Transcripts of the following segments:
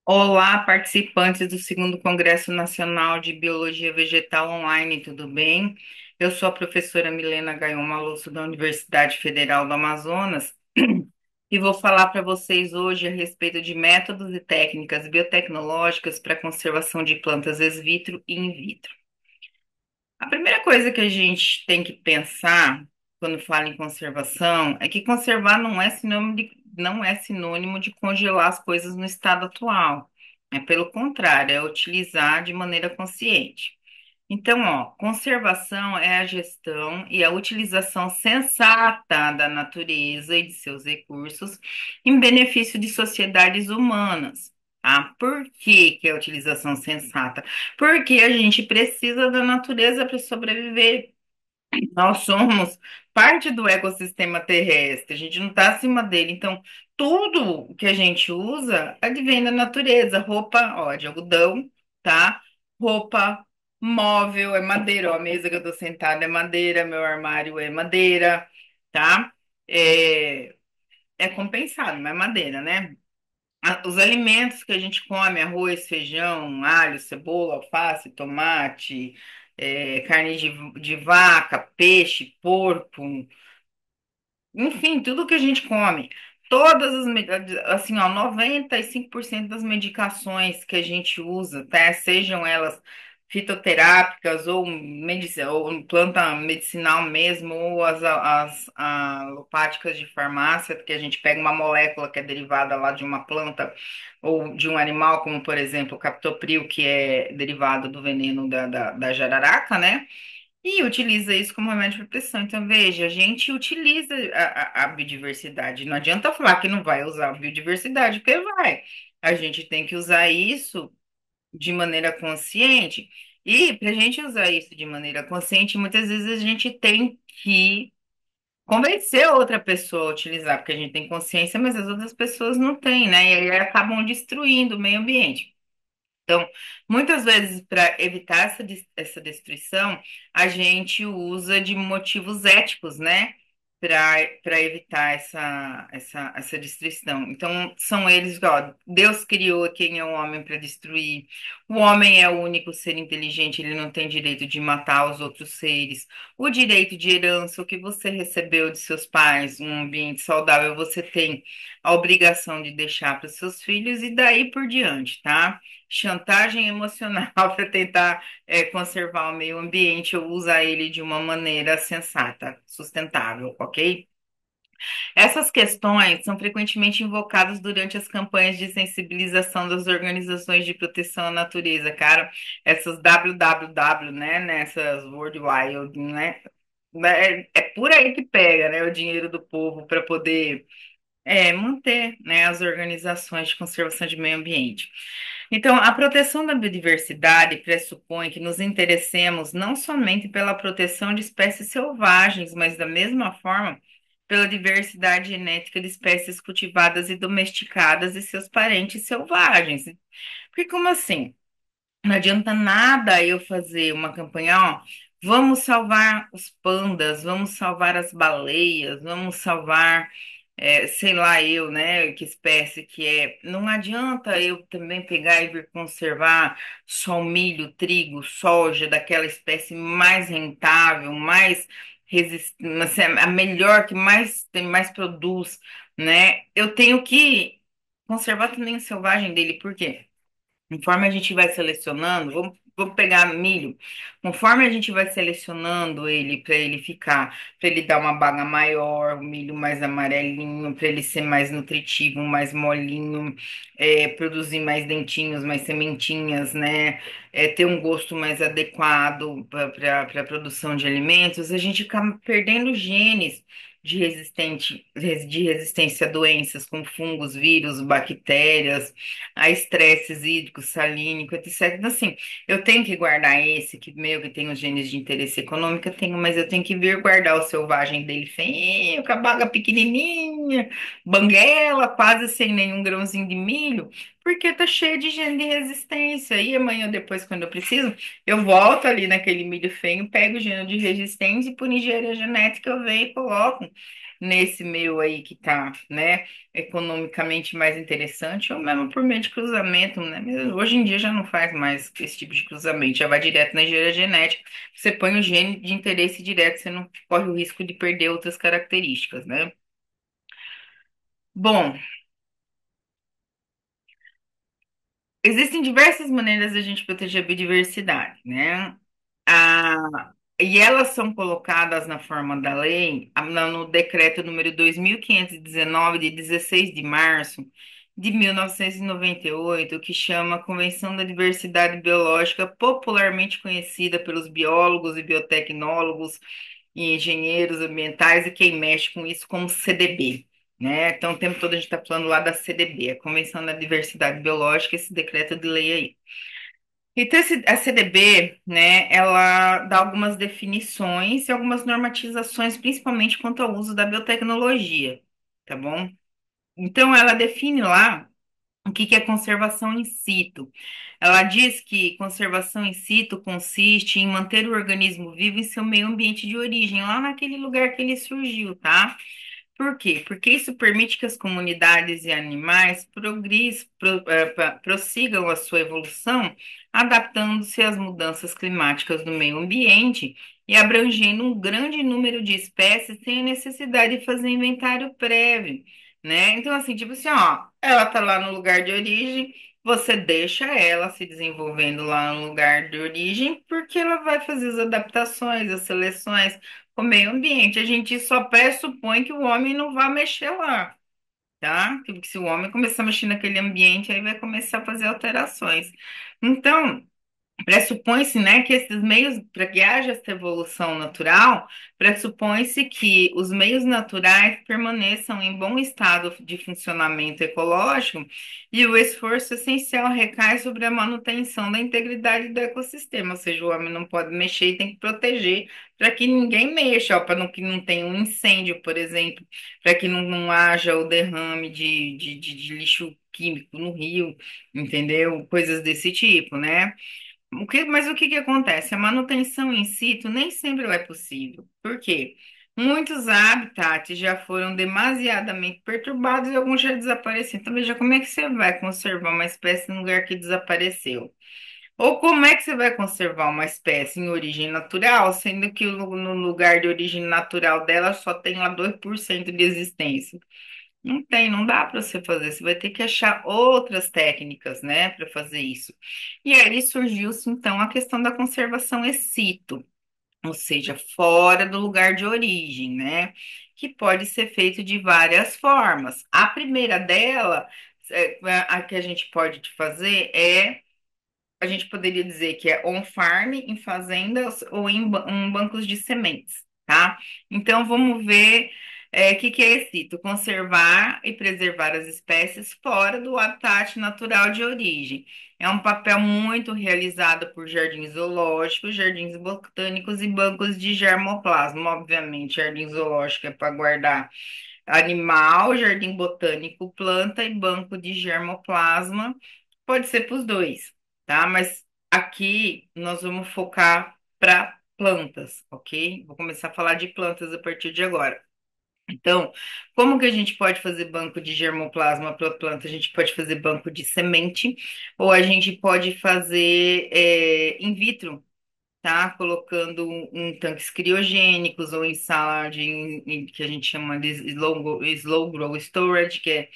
Olá, participantes do segundo Congresso Nacional de Biologia Vegetal Online, tudo bem? Eu sou a professora Milena Gaioma Losso da Universidade Federal do Amazonas e vou falar para vocês hoje a respeito de métodos e técnicas biotecnológicas para conservação de plantas ex vitro e in vitro. A primeira coisa que a gente tem que pensar quando fala em conservação é que conservar não é sinônimo de congelar as coisas no estado atual. É pelo contrário, é utilizar de maneira consciente. Então, ó, conservação é a gestão e a utilização sensata da natureza e de seus recursos em benefício de sociedades humanas. Tá? Por que é a utilização sensata? Porque a gente precisa da natureza para sobreviver. Nós somos parte do ecossistema terrestre, a gente não está acima dele. Então, tudo que a gente usa advém da natureza. Roupa, ó, de algodão, tá? Roupa, móvel é madeira, ó, a mesa que eu tô sentada é madeira, meu armário é madeira, tá? É, é compensado, mas é madeira, né? Os alimentos que a gente come, arroz, feijão, alho, cebola, alface, tomate, carne de vaca, peixe, porco, enfim, tudo que a gente come. Assim, ó, 95% das medicações que a gente usa, tá? Sejam elas fitoterápicas ou planta medicinal mesmo, ou as alopáticas de farmácia, que a gente pega uma molécula que é derivada lá de uma planta ou de um animal, como por exemplo o captopril, que é derivado do veneno da jararaca, né? E utiliza isso como remédio para pressão. Então, veja, a gente utiliza a biodiversidade. Não adianta falar que não vai usar a biodiversidade, porque vai. A gente tem que usar isso de maneira consciente. E para a gente usar isso de maneira consciente, muitas vezes a gente tem que convencer outra pessoa a utilizar, porque a gente tem consciência, mas as outras pessoas não têm, né? E aí acabam destruindo o meio ambiente. Então, muitas vezes, para evitar essa destruição, a gente usa de motivos éticos, né? Para evitar essa destruição. Então, são eles, ó, Deus criou quem é o homem para destruir. O homem é o único ser inteligente, ele não tem direito de matar os outros seres. O direito de herança, o que você recebeu de seus pais, um ambiente saudável, você tem a obrigação de deixar para os seus filhos e daí por diante, tá? Chantagem emocional para tentar conservar o meio ambiente ou usar ele de uma maneira sensata, sustentável, ok? Essas questões são frequentemente invocadas durante as campanhas de sensibilização das organizações de proteção à natureza, cara. Essas WWW, né? Nessas World Wild, né? É por aí que pega, né? O dinheiro do povo para poder manter, né, as organizações de conservação de meio ambiente. Então, a proteção da biodiversidade pressupõe que nos interessemos não somente pela proteção de espécies selvagens, mas da mesma forma pela diversidade genética de espécies cultivadas e domesticadas e seus parentes selvagens. Porque como assim? Não adianta nada eu fazer uma campanha, ó, vamos salvar os pandas, vamos salvar as baleias, vamos salvar, sei lá eu, né, que espécie que é. Não adianta eu também pegar e vir conservar só o milho, trigo, soja, daquela espécie mais rentável, mais resistente, a melhor, que mais produz, né? Eu tenho que conservar também o selvagem dele, por quê? Conforme a gente vai selecionando, vamos pegar milho. Conforme a gente vai selecionando ele para ele ficar, para ele dar uma baga maior, o milho mais amarelinho, para ele ser mais nutritivo, mais molinho, produzir mais dentinhos, mais sementinhas, né? Ter um gosto mais adequado para a produção de alimentos, a gente acaba perdendo genes de resistência a doenças, como fungos, vírus, bactérias, a estresses hídricos, salínico, etc. Então, assim, eu tenho que guardar esse que meu que tem os genes de interesse econômico, eu tenho, mas eu tenho que vir guardar o selvagem dele feinho, com a baga pequenininha, banguela, quase sem nenhum grãozinho de milho, porque tá cheio de gene de resistência. E amanhã, depois, quando eu preciso, eu volto ali naquele milho feio, pego o gene de resistência e por engenharia genética eu venho e coloco. nesse meio aí que tá, né, economicamente mais interessante, ou mesmo por meio de cruzamento, né? Mas hoje em dia já não faz mais esse tipo de cruzamento, já vai direto na engenharia genética. Você põe o gene de interesse direto, você não corre o risco de perder outras características, né? Bom, existem diversas maneiras de a gente proteger a biodiversidade, né? E elas são colocadas na forma da lei, no decreto número 2.519, de 16 de março de 1998, que chama Convenção da Diversidade Biológica, popularmente conhecida pelos biólogos e biotecnólogos e engenheiros ambientais e quem mexe com isso como CDB. Né? Então, o tempo todo a gente está falando lá da CDB, a Convenção da Diversidade Biológica, esse decreto de lei aí. Então, a CDB, né, ela dá algumas definições e algumas normatizações, principalmente quanto ao uso da biotecnologia, tá bom? Então, ela define lá o que que é conservação in situ. Ela diz que conservação in situ consiste em manter o organismo vivo em seu meio ambiente de origem, lá naquele lugar que ele surgiu, tá? Por quê? Porque isso permite que as comunidades e animais prossigam a sua evolução, adaptando-se às mudanças climáticas do meio ambiente e abrangendo um grande número de espécies sem a necessidade de fazer inventário prévio, né? Então, assim, tipo assim, ó, ela tá lá no lugar de origem, você deixa ela se desenvolvendo lá no lugar de origem, porque ela vai fazer as adaptações, as seleções o meio ambiente. A gente só pressupõe que o homem não vai mexer lá, tá? Porque se o homem começar a mexer naquele ambiente, aí vai começar a fazer alterações. Então, pressupõe-se, né, que esses meios, para que haja essa evolução natural, pressupõe-se que os meios naturais permaneçam em bom estado de funcionamento ecológico e o esforço essencial recai sobre a manutenção da integridade do ecossistema, ou seja, o homem não pode mexer e tem que proteger para que ninguém mexa, para que não tenha um incêndio, por exemplo, para que não haja o derrame de lixo químico no rio, entendeu? Coisas desse tipo, né? Mas o que que acontece? A manutenção in situ nem sempre ela é possível. Por quê? Muitos habitats já foram demasiadamente perturbados e alguns já desapareceram. Então, veja como é que você vai conservar uma espécie em lugar que desapareceu. Ou como é que você vai conservar uma espécie em origem natural, sendo que no lugar de origem natural dela só tem lá 2% de existência? Não tem, não dá para você fazer. Você vai ter que achar outras técnicas, né, para fazer isso. E aí surgiu-se então a questão da conservação ex situ, ou seja, fora do lugar de origem, né, que pode ser feito de várias formas. A primeira dela, a que a gente pode fazer é a gente poderia dizer que é on-farm, em fazendas ou em bancos de sementes, tá? Então, vamos ver o que é esse cito. Conservar e preservar as espécies fora do habitat natural de origem. É um papel muito realizado por jardins zoológicos, jardins botânicos e bancos de germoplasma. Obviamente, jardim zoológico é para guardar animal, jardim botânico, planta e banco de germoplasma. Pode ser para os dois, tá? Mas aqui nós vamos focar para plantas, ok? Vou começar a falar de plantas a partir de agora. Então, como que a gente pode fazer banco de germoplasma para planta? A gente pode fazer banco de semente, ou a gente pode fazer in vitro, tá? Colocando tanques criogênicos ou em sala que a gente chama de slow grow storage, que é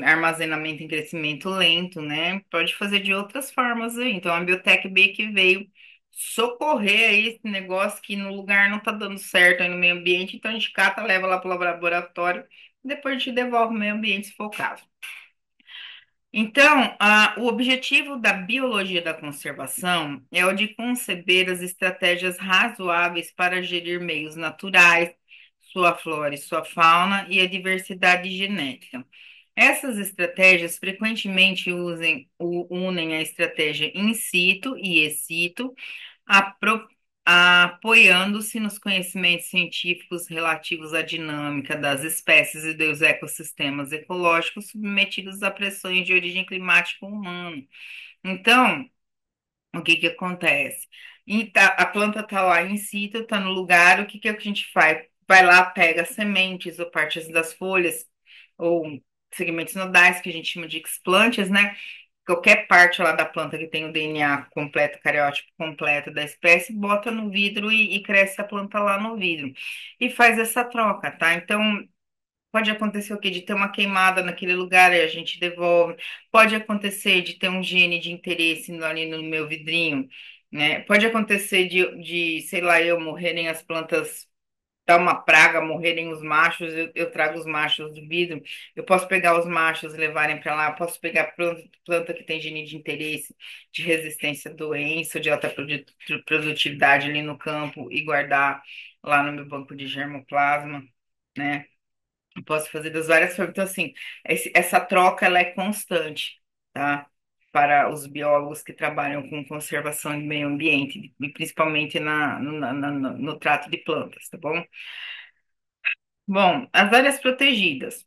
armazenamento em crescimento lento, né? Pode fazer de outras formas aí. Então, a Biotech B que veio socorrer aí esse negócio que no lugar não tá dando certo aí no meio ambiente, então a gente cata, leva lá para o laboratório, e depois a gente devolve o meio ambiente se for o caso. Então, o objetivo da biologia da conservação é o de conceber as estratégias razoáveis para gerir meios naturais, sua flora e sua fauna e a diversidade genética. Essas estratégias frequentemente unem a estratégia in situ e ex situ, apro- apoiando-se nos conhecimentos científicos relativos à dinâmica das espécies e dos ecossistemas ecológicos submetidos a pressões de origem climática humana. Então, o que que acontece? A planta está lá in situ, está no lugar, o que que a gente faz? vai lá, pega sementes ou partes das folhas, ou segmentos nodais, que a gente chama de explantes, né? Qualquer parte lá da planta que tem o DNA completo, cariótipo completo da espécie, bota no vidro e cresce a planta lá no vidro. E faz essa troca, tá? Então, pode acontecer o quê? De ter uma queimada naquele lugar e a gente devolve. Pode acontecer de ter um gene de interesse ali no meu vidrinho, né? Pode acontecer sei lá, eu morrerem as plantas, dar uma praga, morrerem os machos, eu trago os machos do vidro. Eu posso pegar os machos e levarem para lá. Eu posso pegar planta que tem gene de interesse, de resistência à doença, de alta produtividade ali no campo e guardar lá no meu banco de germoplasma, né? Eu posso fazer das várias formas. Então, assim, essa troca ela é constante, tá? Para os biólogos que trabalham com conservação do meio ambiente, e principalmente no trato de plantas, tá bom? Bom, as áreas protegidas,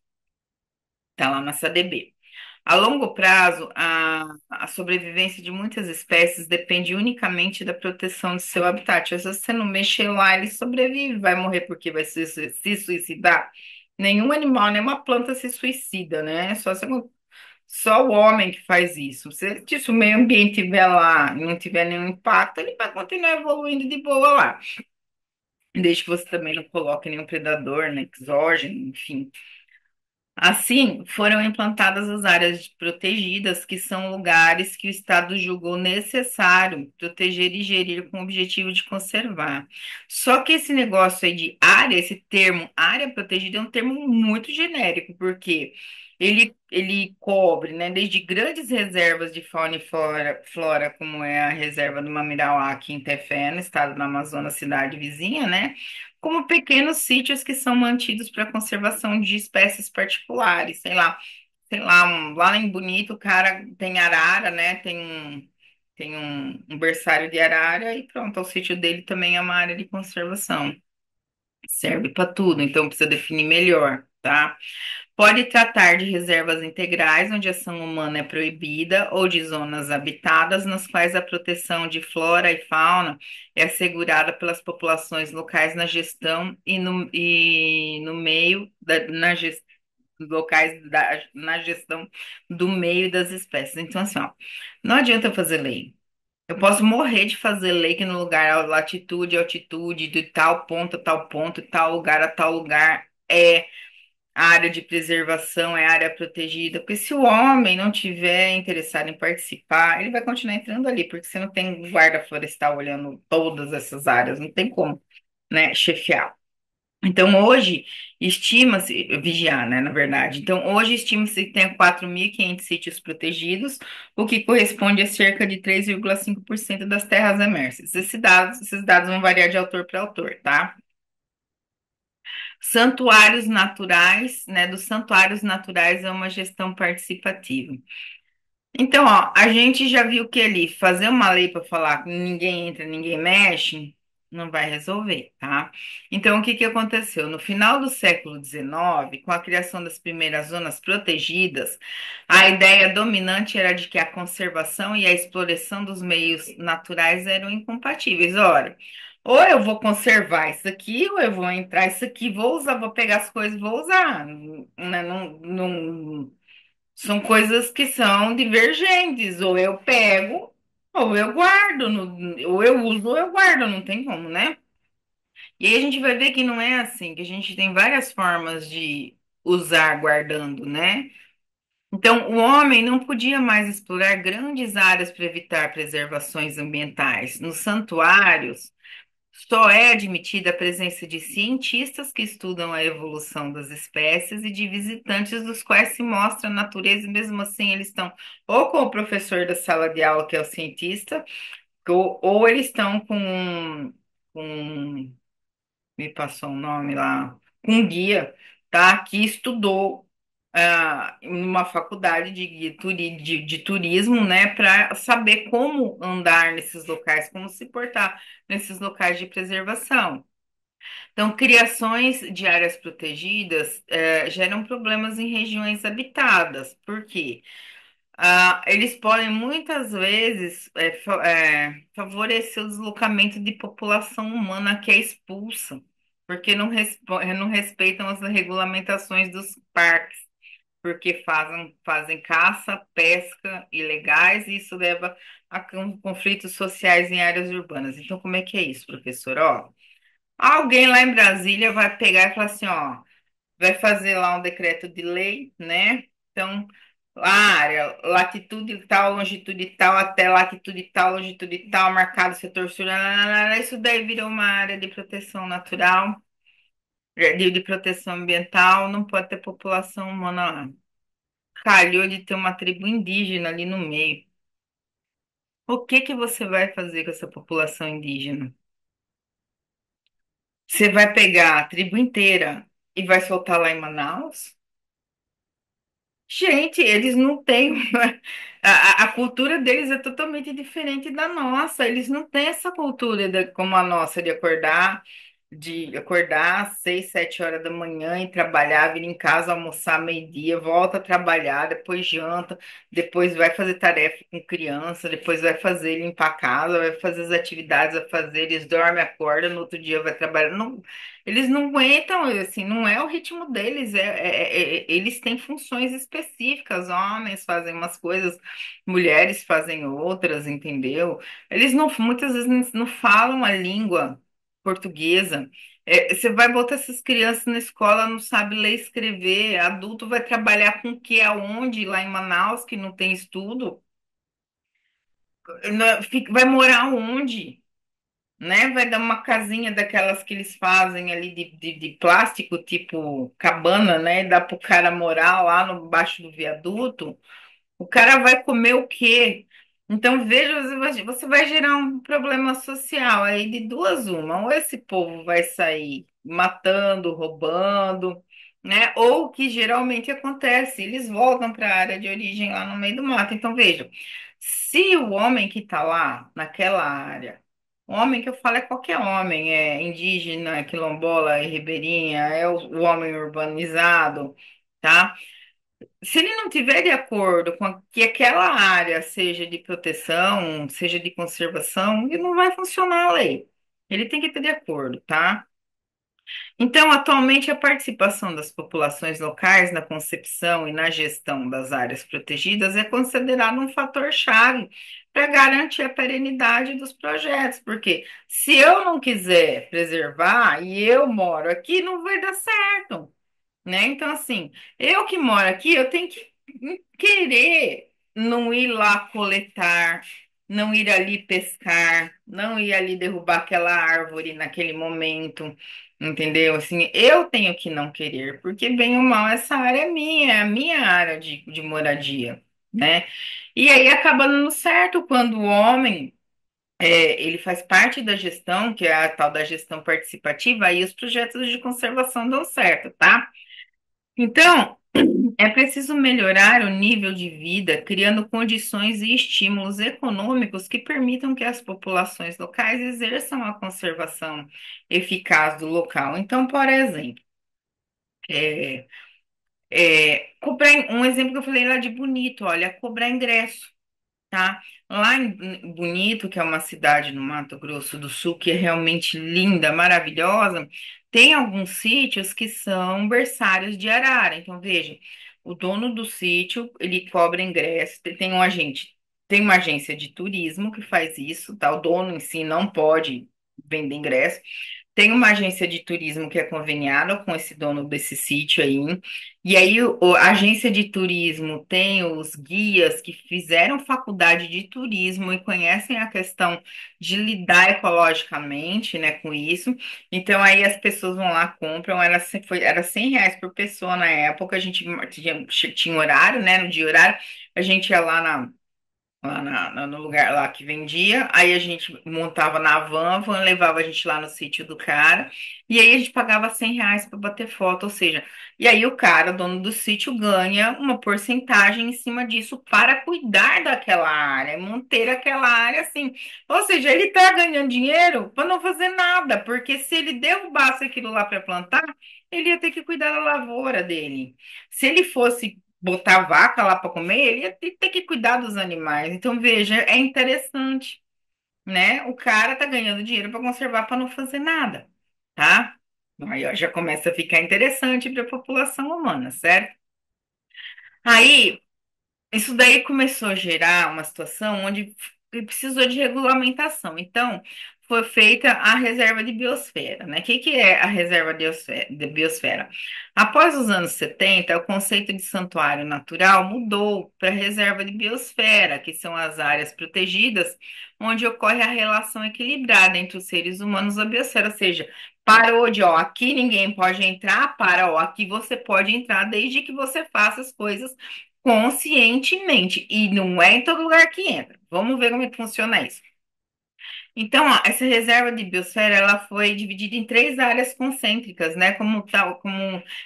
tá lá na CDB. A longo prazo, a sobrevivência de muitas espécies depende unicamente da proteção do seu habitat. Se você não mexer lá, ele sobrevive, vai morrer porque vai se suicidar. Nenhum animal, nenhuma planta se suicida, né? Só o homem que faz isso. Se o meio ambiente estiver lá e não tiver nenhum impacto, ele vai continuar evoluindo de boa lá. Desde que você também não coloque nenhum predador, né, exógeno, enfim. Assim, foram implantadas as áreas protegidas, que são lugares que o Estado julgou necessário proteger e gerir com o objetivo de conservar. Só que esse negócio aí de área, esse termo área protegida é um termo muito genérico, porque ele cobre, né, desde grandes reservas de fauna e flora, como é a reserva do Mamirauá aqui em Tefé, no estado do Amazonas, cidade vizinha, né? Como pequenos sítios que são mantidos para conservação de espécies particulares, sei lá, lá em Bonito, o cara tem arara, né? Tem um berçário de arara e pronto, o sítio dele também é uma área de conservação. Serve para tudo, então precisa definir melhor, tá? Pode tratar de reservas integrais, onde a ação humana é proibida, ou de zonas habitadas, nas quais a proteção de flora e fauna é assegurada pelas populações locais na gestão e no meio da, na ges- locais na gestão do meio e das espécies. Então, assim, ó, não adianta eu fazer lei. Eu posso morrer de fazer lei que no lugar, a latitude, altitude, de tal ponto, tal lugar a tal lugar é a área de preservação, é área protegida, porque se o homem não tiver interessado em participar, ele vai continuar entrando ali, porque você não tem guarda florestal olhando todas essas áreas, não tem como, né, chefiar. Então, hoje, estima-se, vigiar, né, na verdade. Então, hoje, estima-se que tem 4.500 sítios protegidos, o que corresponde a cerca de 3,5% das terras emersas. Esses dados vão variar de autor para autor, tá? Santuários naturais, né? Dos santuários naturais é uma gestão participativa. Então, ó, a gente já viu que ali fazer uma lei para falar que ninguém entra, ninguém mexe, não vai resolver, tá? Então, o que que aconteceu? No final do século XIX, com a criação das primeiras zonas protegidas, a ideia dominante era de que a conservação e a exploração dos meios naturais eram incompatíveis. Ora, ou eu vou conservar isso aqui, ou eu vou entrar isso aqui, vou usar, vou pegar as coisas, e vou usar, né? São coisas que são divergentes, ou eu pego, ou eu guardo, ou eu uso, ou eu guardo, não tem como, né? E aí a gente vai ver que não é assim, que a gente tem várias formas de usar guardando, né? Então, o homem não podia mais explorar grandes áreas para evitar preservações ambientais. Nos santuários, só é admitida a presença de cientistas que estudam a evolução das espécies e de visitantes dos quais se mostra a natureza, e mesmo assim eles estão ou com o professor da sala de aula, que é o cientista, ou eles estão com me passou um nome lá, um guia, tá? Que estudou em uma faculdade de turismo, né? Para saber como andar nesses locais, como se portar nesses locais de preservação. Então, criações de áreas protegidas geram problemas em regiões habitadas. Por quê? Eles podem muitas vezes favorecer o deslocamento de população humana que é expulsa, porque não respeitam as regulamentações dos parques, porque fazem caça, pesca ilegais e isso leva a conflitos sociais em áreas urbanas. Então, como é que é isso, professor? Ó, alguém lá em Brasília vai pegar e falar assim, ó, vai fazer lá um decreto de lei, né? Então, a área, latitude tal, longitude tal, até latitude tal, longitude tal, marcado setor sul, isso daí virou uma área de proteção natural, de proteção ambiental, não pode ter população humana lá. Calhou de ter uma tribo indígena ali no meio. O que que você vai fazer com essa população indígena? Você vai pegar a tribo inteira e vai soltar lá em Manaus? Gente, eles não têm. A cultura deles é totalmente diferente da nossa. Eles não têm essa cultura como a nossa de acordar às 6, 7 horas da manhã e trabalhar, vir em casa, almoçar meio-dia, volta a trabalhar, depois janta, depois vai fazer tarefa com criança, depois vai fazer limpar a casa, vai fazer as atividades a fazer, eles dormem, acordam, no outro dia vai trabalhar. Não, eles não aguentam, assim, não é o ritmo deles, eles têm funções específicas, homens fazem umas coisas, mulheres fazem outras, entendeu? Eles não, muitas vezes não falam a língua portuguesa. Você vai botar essas crianças na escola, não sabe ler e escrever, adulto vai trabalhar com o que, aonde, lá em Manaus, que não tem estudo, vai morar onde? Né? Vai dar uma casinha daquelas que eles fazem ali de plástico, tipo cabana, né? Dá pro cara morar lá no baixo do viaduto. O cara vai comer o quê? Então, veja, você vai gerar um problema social aí de duas uma. Ou esse povo vai sair matando, roubando, né? Ou o que geralmente acontece, eles voltam para a área de origem lá no meio do mato. Então, veja, se o homem que está lá naquela área, homem que eu falo é qualquer homem, é indígena, é quilombola, é ribeirinha, é o homem urbanizado, tá? Se ele não tiver de acordo com que aquela área seja de proteção, seja de conservação, ele não vai funcionar a lei. Ele tem que ter de acordo, tá? Então, atualmente, a participação das populações locais na concepção e na gestão das áreas protegidas é considerado um fator-chave para garantir a perenidade dos projetos, porque se eu não quiser preservar e eu moro aqui, não vai dar certo, né? Então, assim, eu que moro aqui, eu tenho que querer não ir lá coletar, não ir ali pescar, não ir ali derrubar aquela árvore naquele momento, entendeu? Assim, eu tenho que não querer, porque bem ou mal essa área é a minha área de moradia, né? E aí acaba dando certo quando o homem ele faz parte da gestão, que é a tal da gestão participativa, aí os projetos de conservação dão certo, tá? Então, é preciso melhorar o nível de vida, criando condições e estímulos econômicos que permitam que as populações locais exerçam a conservação eficaz do local. Então, por exemplo, é, um exemplo que eu falei lá de Bonito, olha, cobrar ingresso. Tá? Lá em Bonito, que é uma cidade no Mato Grosso do Sul, que é realmente linda, maravilhosa, tem alguns sítios que são berçários de arara. Então, veja, o dono do sítio, ele cobra ingresso, tem um agente, tem uma agência de turismo que faz isso, tá? O dono em si não pode vender ingresso. Tem uma agência de turismo que é conveniada com esse dono desse sítio aí. E aí, a agência de turismo tem os guias que fizeram faculdade de turismo e conhecem a questão de lidar ecologicamente, né, com isso. Então, aí as pessoas vão lá, compram. Era R$ 100 por pessoa na época. A gente tinha horário, né? No dia horário, a gente ia no lugar lá que vendia, aí a gente montava na van, a van levava a gente lá no sítio do cara, e aí a gente pagava R$ 100 para bater foto, ou seja, e aí o cara, dono do sítio, ganha uma porcentagem em cima disso para cuidar daquela área, manter aquela área assim. Ou seja, ele tá ganhando dinheiro para não fazer nada, porque se ele derrubasse aquilo lá para plantar, ele ia ter que cuidar da lavoura dele. Se ele fosse botar vaca lá para comer, ele ia ter que cuidar dos animais. Então, veja, é interessante, né? O cara tá ganhando dinheiro para conservar para não fazer nada, tá? Aí, ó, já começa a ficar interessante para a população humana, certo? Aí, isso daí começou a gerar uma situação onde precisou de regulamentação. Então, foi feita a reserva de biosfera, né? O que é a reserva de biosfera? Após os anos 70, o conceito de santuário natural mudou para reserva de biosfera, que são as áreas protegidas, onde ocorre a relação equilibrada entre os seres humanos e a biosfera, ou seja, parou de, ó, aqui ninguém pode entrar, para, ó, aqui você pode entrar desde que você faça as coisas conscientemente. E não é em todo lugar que entra. Vamos ver como é que funciona isso. Então, ó, essa reserva de biosfera ela foi dividida em três áreas concêntricas, né? Como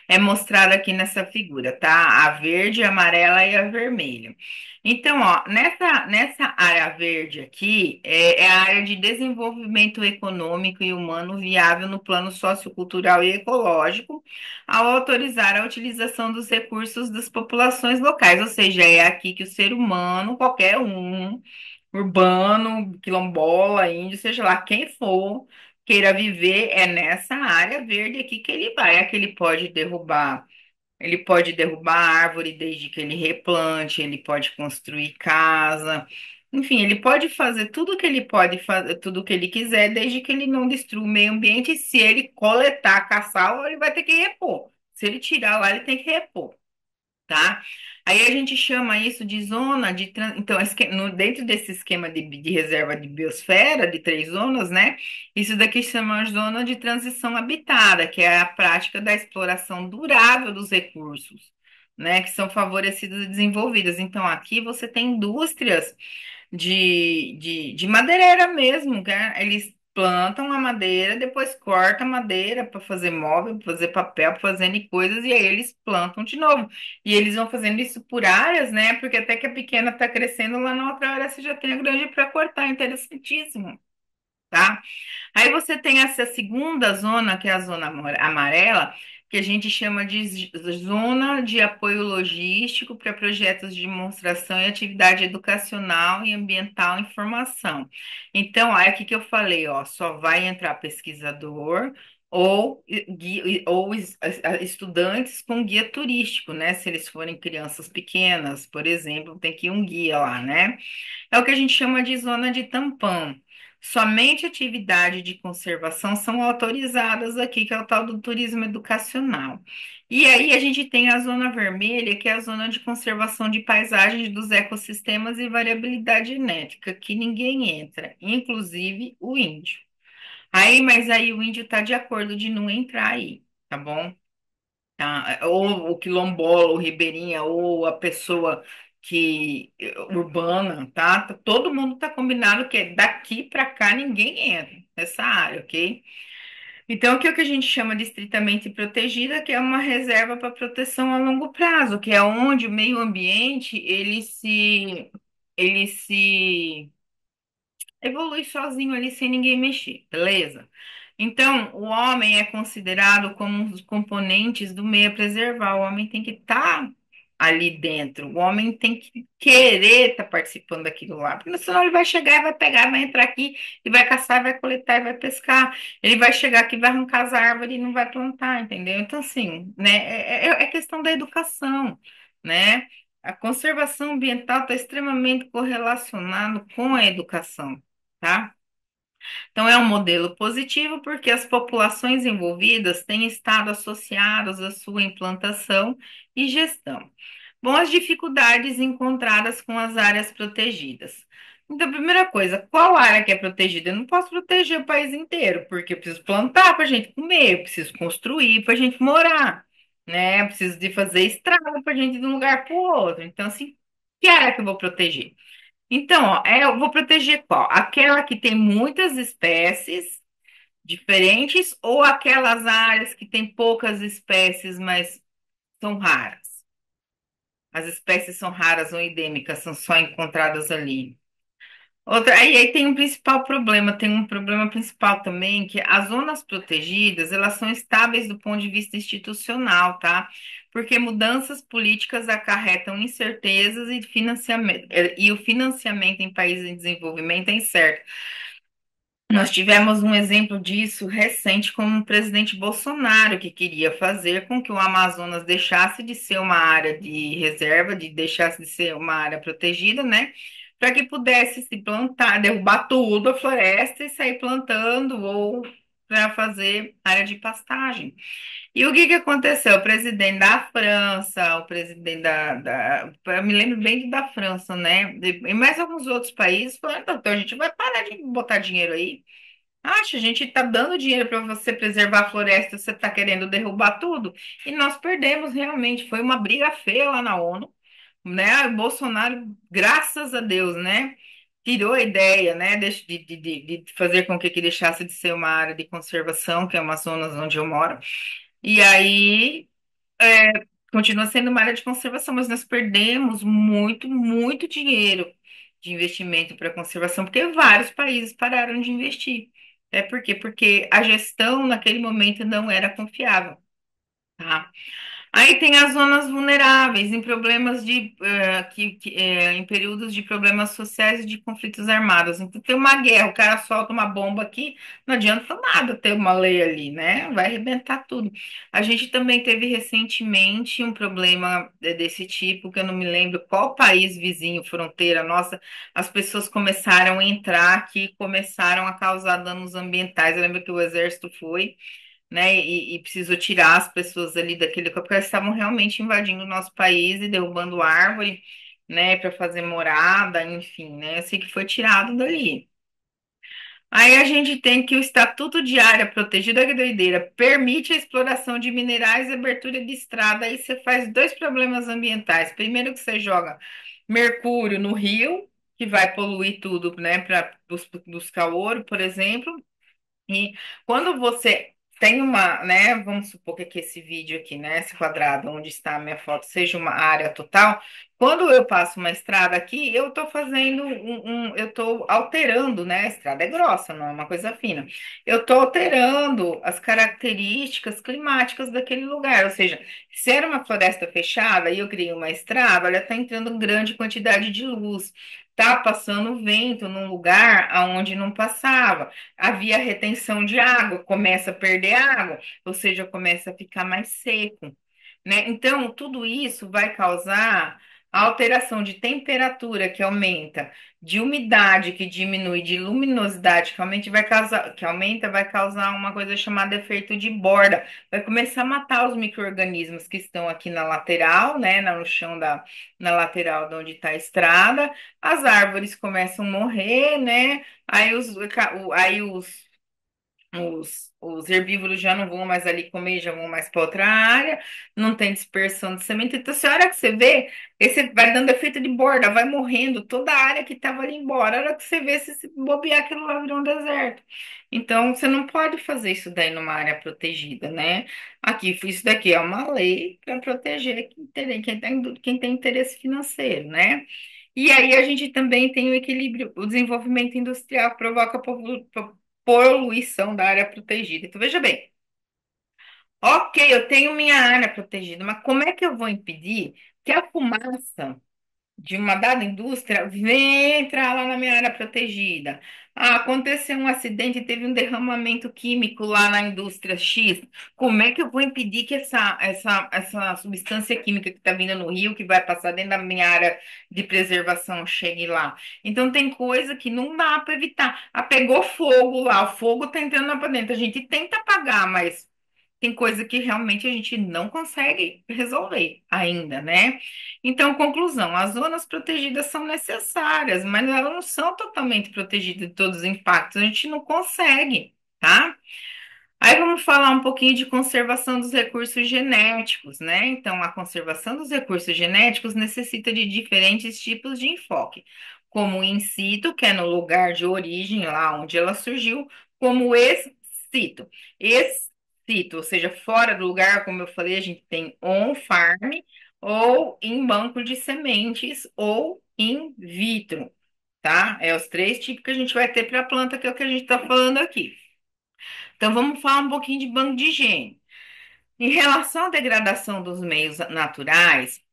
é mostrado aqui nessa figura, tá? A verde, a amarela e a vermelha. Então, ó, nessa área verde aqui é a área de desenvolvimento econômico e humano viável no plano sociocultural e ecológico, ao autorizar a utilização dos recursos das populações locais, ou seja, é aqui que o ser humano, qualquer um urbano, quilombola, índio, seja lá quem for, queira viver, é nessa área verde aqui que ele vai. Aqui ele pode derrubar árvore desde que ele replante, ele pode construir casa. Enfim, ele pode fazer tudo que ele pode fazer, tudo que ele quiser, desde que ele não destrua o meio ambiente. E se ele coletar, caçar, ele vai ter que repor. Se ele tirar lá, ele tem que repor, tá? Aí a gente chama isso de zona de então dentro desse esquema de reserva de biosfera de três zonas, né? Isso daqui chama zona de transição habitada, que é a prática da exploração durável dos recursos, né? Que são favorecidas e desenvolvidas. Então aqui você tem indústrias de madeireira mesmo, né? Eles plantam a madeira, depois cortam a madeira para fazer móvel, para fazer papel, para fazer N coisas, e aí eles plantam de novo. E eles vão fazendo isso por áreas, né? Porque até que a pequena está crescendo, lá na outra área você já tem a grande para cortar. Interessantíssimo, tá? Aí você tem essa segunda zona, que é a zona amarela, que a gente chama de zona de apoio logístico para projetos de demonstração e atividade educacional e ambiental em formação. Então, aí o que eu falei, ó, só vai entrar pesquisador ou estudantes com guia turístico, né? Se eles forem crianças pequenas, por exemplo, tem que ir um guia lá, né? É o que a gente chama de zona de tampão. Somente atividade de conservação são autorizadas aqui, que é o tal do turismo educacional. E aí a gente tem a zona vermelha, que é a zona de conservação de paisagens dos ecossistemas e variabilidade genética, que ninguém entra, inclusive o índio. Mas aí o índio está de acordo de não entrar aí, tá bom? Tá? Ou o quilombola, ou ribeirinha, ou a pessoa que urbana, tá? Todo mundo tá combinado que é daqui para cá ninguém entra nessa área, ok? Então, o que a gente chama de estritamente protegida, que é uma reserva para proteção a longo prazo, que é onde o meio ambiente ele se evolui sozinho ali sem ninguém mexer, beleza? Então, o homem é considerado como um dos componentes do meio a preservar. O homem tem que estar ali dentro. O homem tem que querer estar participando daquilo lá, porque senão ele vai chegar e vai pegar, vai entrar aqui e vai caçar, vai coletar e vai pescar. Ele vai chegar aqui, vai arrancar as árvores e não vai plantar, entendeu? Então, assim, né, é questão da educação, né? A conservação ambiental está extremamente correlacionado com a educação, tá? Então, é um modelo positivo porque as populações envolvidas têm estado associadas à sua implantação e gestão. Bom, as dificuldades encontradas com as áreas protegidas. Então, primeira coisa, qual área que é protegida? Eu não posso proteger o país inteiro, porque eu preciso plantar para a gente comer, eu preciso construir para a gente morar, né? Eu preciso de fazer estrada para a gente ir de um lugar para o outro. Então, assim, que área que eu vou proteger? Então, ó, eu vou proteger qual? Aquela que tem muitas espécies diferentes ou aquelas áreas que tem poucas espécies, mas são raras? As espécies são raras ou endêmicas, são só encontradas ali. Aí tem um principal problema, tem um problema principal também, que as zonas protegidas, elas são estáveis do ponto de vista institucional, tá? Porque mudanças políticas acarretam incertezas e financiamento, e o financiamento em países em desenvolvimento é incerto. Nós tivemos um exemplo disso recente com o presidente Bolsonaro, que queria fazer com que o Amazonas deixasse de ser uma área de reserva, de deixasse de ser uma área protegida, né? Para que pudesse se plantar, derrubar tudo a floresta e sair plantando ou para fazer área de pastagem. E o que que aconteceu? O presidente da França, o presidente eu me lembro bem da França, né? E mais alguns outros países falaram, então a gente vai parar de botar dinheiro aí. Acha, a gente está dando dinheiro para você preservar a floresta, você está querendo derrubar tudo. E nós perdemos realmente. Foi uma briga feia lá na ONU, né? O Bolsonaro, graças a Deus, né? Tirou a ideia, né, de fazer com que deixasse de ser uma área de conservação, que é uma zona onde eu moro. E aí, continua sendo uma área de conservação, mas nós perdemos muito, muito dinheiro de investimento para conservação, porque vários países pararam de investir. É por quê? Porque a gestão naquele momento não era confiável, tá? Aí tem as zonas vulneráveis, em problemas em períodos de problemas sociais e de conflitos armados. Então tem uma guerra, o cara solta uma bomba aqui, não adianta nada ter uma lei ali, né? Vai arrebentar tudo. A gente também teve recentemente um problema desse tipo, que eu não me lembro qual país vizinho, fronteira nossa, as pessoas começaram a entrar aqui, começaram a causar danos ambientais. Eu lembro que o exército foi, né? E precisou tirar as pessoas ali daquele porque elas estavam realmente invadindo o nosso país e derrubando árvore, né, para fazer morada, enfim, né? Eu sei que foi tirado dali. Aí a gente tem que o Estatuto de Área Protegida, que doideira, permite a exploração de minerais e abertura de estrada. Aí você faz dois problemas ambientais. Primeiro que você joga mercúrio no rio, que vai poluir tudo, né, para buscar ouro, por exemplo. E quando você tem uma, né, vamos supor que esse vídeo aqui, né, esse quadrado onde está a minha foto, seja uma área total, quando eu passo uma estrada aqui, eu estou fazendo eu estou alterando, né, a estrada é grossa, não é uma coisa fina. Eu estou alterando as características climáticas daquele lugar, ou seja, se era uma floresta fechada e eu criei uma estrada, olha, está entrando grande quantidade de luz. Tá passando vento num lugar aonde não passava, havia retenção de água, começa a perder água, ou seja, começa a ficar mais seco, né? Então, tudo isso vai causar alteração de temperatura que aumenta, de umidade que diminui, de luminosidade que aumenta, vai causar uma coisa chamada efeito de borda. Vai começar a matar os micro-organismos que estão aqui na lateral, né, no chão na lateral de onde está a estrada. As árvores começam a morrer, né? Aí os herbívoros já não vão mais ali comer, já vão mais para outra área, não tem dispersão de semente. Então, se a hora que você vê, esse vai dando efeito de borda, vai morrendo toda a área que estava ali embora. A hora que você vê, se bobear, aquilo lá virou um deserto. Então, você não pode fazer isso daí numa área protegida, né? Aqui, isso daqui é uma lei para proteger quem tem interesse financeiro, né? E aí a gente também tem o equilíbrio, o desenvolvimento industrial que provoca poluição da área protegida. Então, veja bem, ok, eu tenho minha área protegida, mas como é que eu vou impedir que a fumaça de uma dada indústria venha entrar lá na minha área protegida? Ah, aconteceu um acidente, teve um derramamento químico lá na indústria X. Como é que eu vou impedir que essa substância química que está vindo no rio, que vai passar dentro da minha área de preservação, chegue lá? Então, tem coisa que não dá para evitar. Ah, pegou fogo lá, o fogo está entrando lá para dentro. A gente tenta apagar, mas tem coisa que realmente a gente não consegue resolver ainda, né? Então, conclusão, as zonas protegidas são necessárias, mas elas não são totalmente protegidas de todos os impactos, a gente não consegue, tá? Aí vamos falar um pouquinho de conservação dos recursos genéticos, né? Então, a conservação dos recursos genéticos necessita de diferentes tipos de enfoque, como o in situ, que é no lugar de origem, lá onde ela surgiu, como o ex situ. Ex situ, ou seja, fora do lugar, como eu falei, a gente tem on-farm, ou em banco de sementes, ou in vitro, tá? É os três tipos que a gente vai ter para a planta, que é o que a gente está falando aqui. Então, vamos falar um pouquinho de banco de higiene. Em relação à degradação dos meios naturais,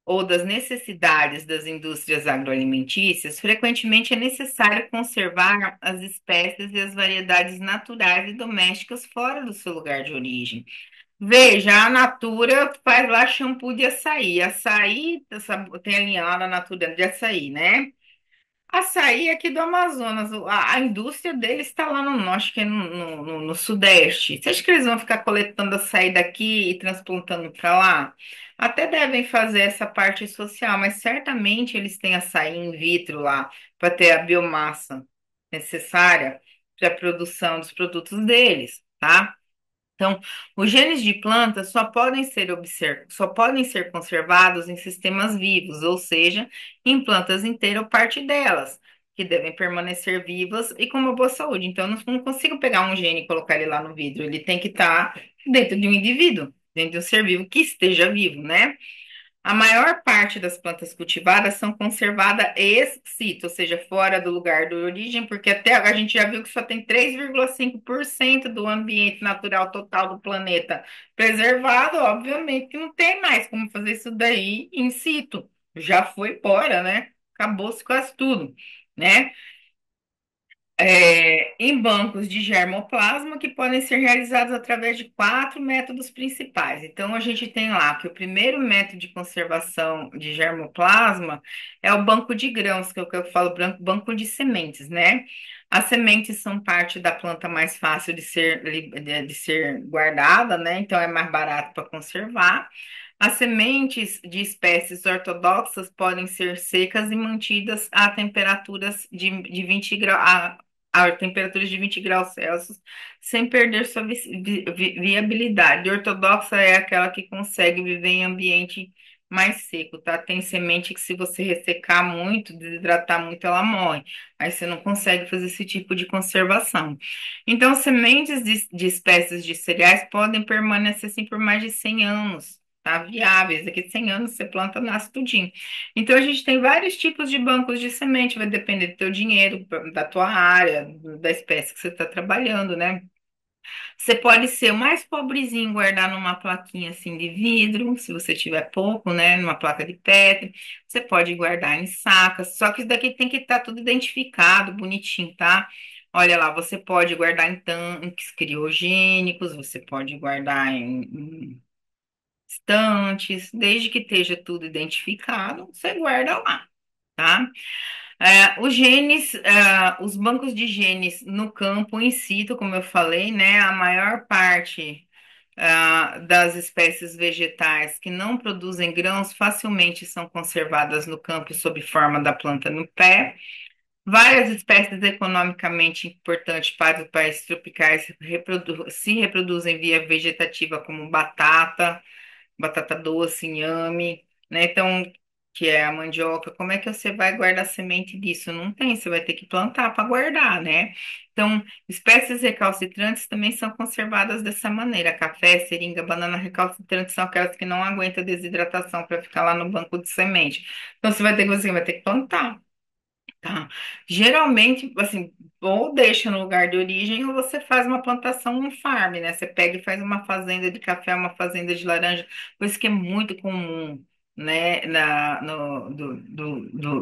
ou das necessidades das indústrias agroalimentícias, frequentemente é necessário conservar as espécies e as variedades naturais e domésticas fora do seu lugar de origem. Veja, a Natura faz lá shampoo de açaí. Açaí, tem a linha lá da Natura de açaí, né? Açaí aqui do Amazonas, a indústria deles está lá no norte, que é no Sudeste. Você acha que eles vão ficar coletando açaí daqui e transplantando para lá? Até devem fazer essa parte social, mas certamente eles têm açaí in vitro lá para ter a biomassa necessária para a produção dos produtos deles, tá? Então, os genes de plantas só podem ser conservados em sistemas vivos, ou seja, em plantas inteiras ou parte delas, que devem permanecer vivas e com uma boa saúde. Então, eu não consigo pegar um gene e colocar ele lá no vidro, ele tem que estar dentro de um indivíduo, dentro de um ser vivo que esteja vivo, né? A maior parte das plantas cultivadas são conservadas ex situ, ou seja, fora do lugar de origem, porque até agora a gente já viu que só tem 3,5% do ambiente natural total do planeta preservado, obviamente que não tem mais como fazer isso daí in situ. Já foi embora, né? Acabou-se quase tudo, né? Em bancos de germoplasma que podem ser realizados através de quatro métodos principais. Então, a gente tem lá que o primeiro método de conservação de germoplasma é o banco de grãos, que é o que eu falo, banco de sementes, né? As sementes são parte da planta mais fácil de ser guardada, né? Então, é mais barato para conservar. As sementes de espécies ortodoxas podem ser secas e mantidas a temperaturas de 20 graus, a temperaturas de 20 graus Celsius, sem perder sua viabilidade. Ortodoxa é aquela que consegue viver em ambiente mais seco, tá? Tem semente que, se você ressecar muito, desidratar muito, ela morre. Aí você não consegue fazer esse tipo de conservação. Então, sementes de espécies de cereais podem permanecer assim por mais de 100 anos. Tá viáveis, daqui a 100 anos você planta, nasce tudinho. Então, a gente tem vários tipos de bancos de semente, vai depender do teu dinheiro, da tua área, da espécie que você está trabalhando, né? Você pode ser o mais pobrezinho, guardar numa plaquinha assim de vidro, se você tiver pouco, né? Numa placa de Petri. Você pode guardar em sacas, só que isso daqui tem que estar tudo identificado, bonitinho, tá? Olha lá, você pode guardar em tanques criogênicos, você pode guardar em estantes, desde que esteja tudo identificado, você guarda lá, tá? Os bancos de genes no campo in situ, como eu falei, né? A maior parte das espécies vegetais que não produzem grãos facilmente são conservadas no campo sob forma da planta no pé. Várias espécies economicamente importantes para os países tropicais se reproduzem via vegetativa, como batata doce, inhame, né? Então, que é a mandioca, como é que você vai guardar semente disso? Não tem, você vai ter que plantar para guardar, né? Então, espécies recalcitrantes também são conservadas dessa maneira. Café, seringa, banana recalcitrantes são aquelas que não aguentam desidratação para ficar lá no banco de semente. Então, você vai ter que plantar. Tá. Geralmente, assim, ou deixa no lugar de origem ou você faz uma plantação um farm, né? Você pega e faz uma fazenda de café, uma fazenda de laranja, coisa que é muito comum, né?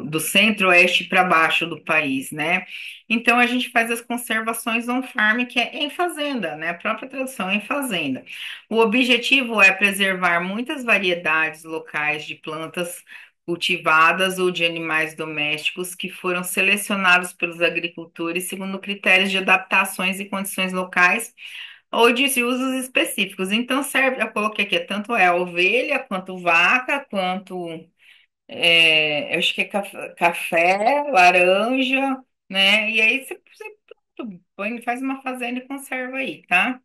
Do centro-oeste para baixo do país, né? Então a gente faz as conservações on farm, que é em fazenda, né? A própria tradução é em fazenda. O objetivo é preservar muitas variedades locais de plantas cultivadas ou de animais domésticos que foram selecionados pelos agricultores segundo critérios de adaptações e condições locais ou de usos específicos. Então, serve, eu coloquei aqui, tanto é ovelha, quanto vaca, quanto, eu acho que é café, laranja, né? E aí você põe, faz uma fazenda e conserva aí, tá?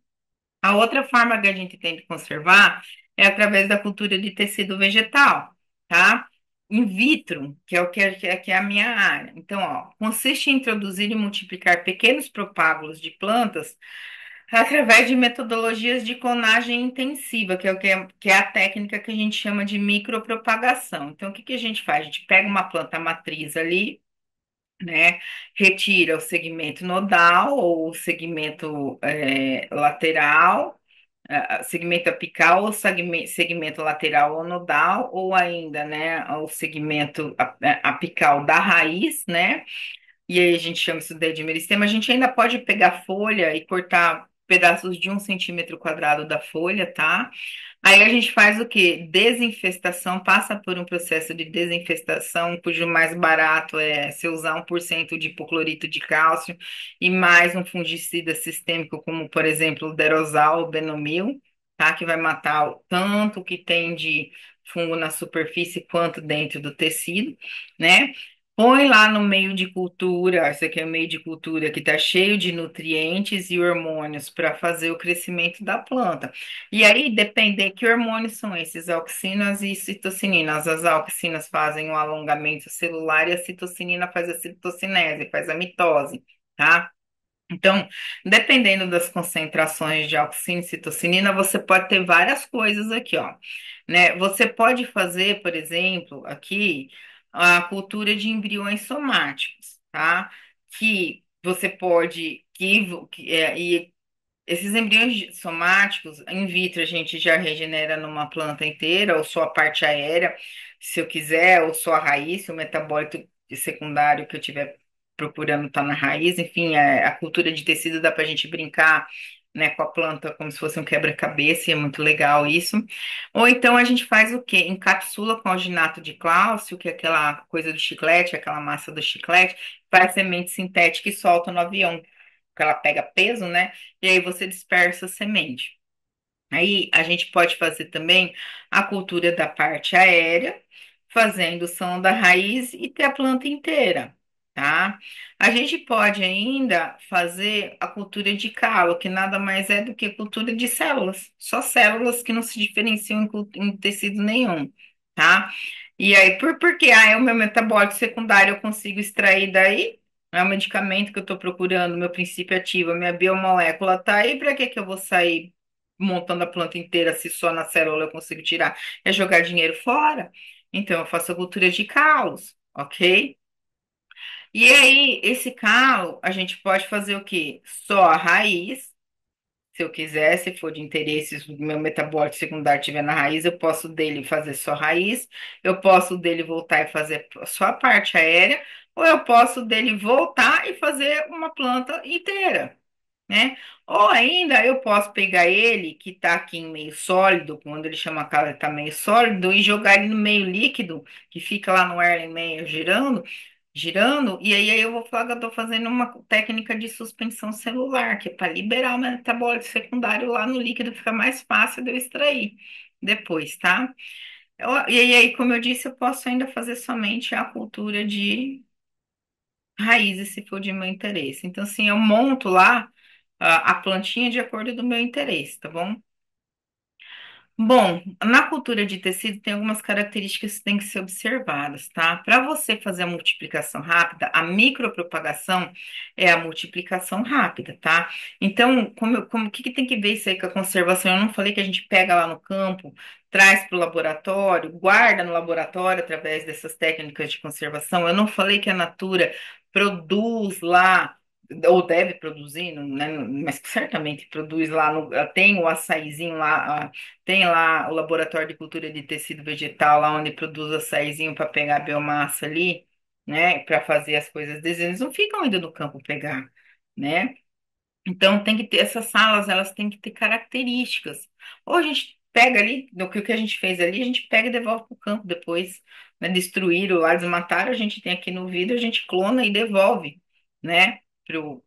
A outra forma que a gente tem de conservar é através da cultura de tecido vegetal, tá? In vitro, que é o que é a minha área. Então, ó, consiste em introduzir e multiplicar pequenos propágulos de plantas através de metodologias de clonagem intensiva, que é a técnica que a gente chama de micropropagação. Então, o que que a gente faz? A gente pega uma planta matriz ali, né? Retira o segmento nodal ou o segmento lateral, segmento apical ou segmento lateral ou nodal, ou ainda, né, o segmento apical da raiz, né? E aí a gente chama isso daí de meristema. A gente ainda pode pegar folha e cortar pedaços de 1 centímetro quadrado da folha, tá? Aí a gente faz o quê? Desinfestação, passa por um processo de desinfestação, cujo mais barato é se usar 1% de hipoclorito de cálcio e mais um fungicida sistêmico, como por exemplo o Derosal, o Benomil, tá? Que vai matar tanto que tem de fungo na superfície quanto dentro do tecido, né? Põe lá no meio de cultura, esse aqui é o meio de cultura que está cheio de nutrientes e hormônios para fazer o crescimento da planta. E aí, depender que hormônios são esses, auxinas e citocininas. As auxinas fazem o alongamento celular e a citocinina faz a citocinese, faz a mitose, tá? Então, dependendo das concentrações de auxina e citocinina, você pode ter várias coisas aqui, ó, né? Você pode fazer, por exemplo, aqui, a cultura de embriões somáticos, tá? Que você pode, e esses embriões somáticos, in vitro, a gente já regenera numa planta inteira, ou só a parte aérea, se eu quiser, ou só a raiz, se o metabólito secundário que eu tiver procurando está na raiz. Enfim, a cultura de tecido dá para a gente brincar, né, com a planta como se fosse um quebra-cabeça, e é muito legal isso. Ou então a gente faz o quê? Encapsula com alginato de cálcio, que é aquela coisa do chiclete, aquela massa do chiclete, faz semente sintética e solta no avião, porque ela pega peso, né? E aí você dispersa a semente. Aí a gente pode fazer também a cultura da parte aérea, fazendo o som da raiz e ter a planta inteira, tá? A gente pode ainda fazer a cultura de calo, que nada mais é do que cultura de células, só células que não se diferenciam em tecido nenhum, tá? E aí, por quê? Ah, é o meu metabólito secundário, eu consigo extrair daí? É o medicamento que eu estou procurando, meu princípio ativo, a minha biomolécula tá aí, para que que eu vou sair montando a planta inteira se só na célula eu consigo tirar? É jogar dinheiro fora? Então eu faço a cultura de calos, ok? E aí, esse calo, a gente pode fazer o quê? Só a raiz. Se eu quiser, se for de interesse, se o meu metabólito secundário estiver na raiz, eu posso dele fazer só raiz, eu posso dele voltar e fazer só a parte aérea, ou eu posso dele voltar e fazer uma planta inteira, né? Ou ainda eu posso pegar ele, que está aqui em meio sólido, quando ele chama a cara, está meio sólido, e jogar ele no meio líquido, que fica lá no Erlenmeyer girando, girando, e aí eu vou falar que eu estou fazendo uma técnica de suspensão celular, que é para liberar o metabólito secundário lá no líquido, fica mais fácil de eu extrair depois, tá? E aí, como eu disse, eu posso ainda fazer somente a cultura de raízes, se for de meu interesse. Então, assim, eu monto lá a plantinha de acordo do meu interesse, tá bom? Bom, na cultura de tecido tem algumas características que têm que ser observadas, tá? Para você fazer a multiplicação rápida, a micropropagação é a multiplicação rápida, tá? Então, o que tem que ver isso aí com a conservação? Eu não falei que a gente pega lá no campo, traz para o laboratório, guarda no laboratório através dessas técnicas de conservação. Eu não falei que a Natura produz lá ou deve produzir, né, mas certamente produz lá, tem o açaizinho lá, tem lá o laboratório de cultura de tecido vegetal, lá onde produz açaizinho para pegar a biomassa ali, né, para fazer as coisas deles, eles não ficam indo no campo pegar, né? Então tem que ter essas salas, elas têm que ter características. Ou a gente pega ali, do que o que a gente fez ali, a gente pega e devolve para o campo depois, né? Destruíram lá, desmataram, a gente tem aqui no vidro, a gente clona e devolve, né?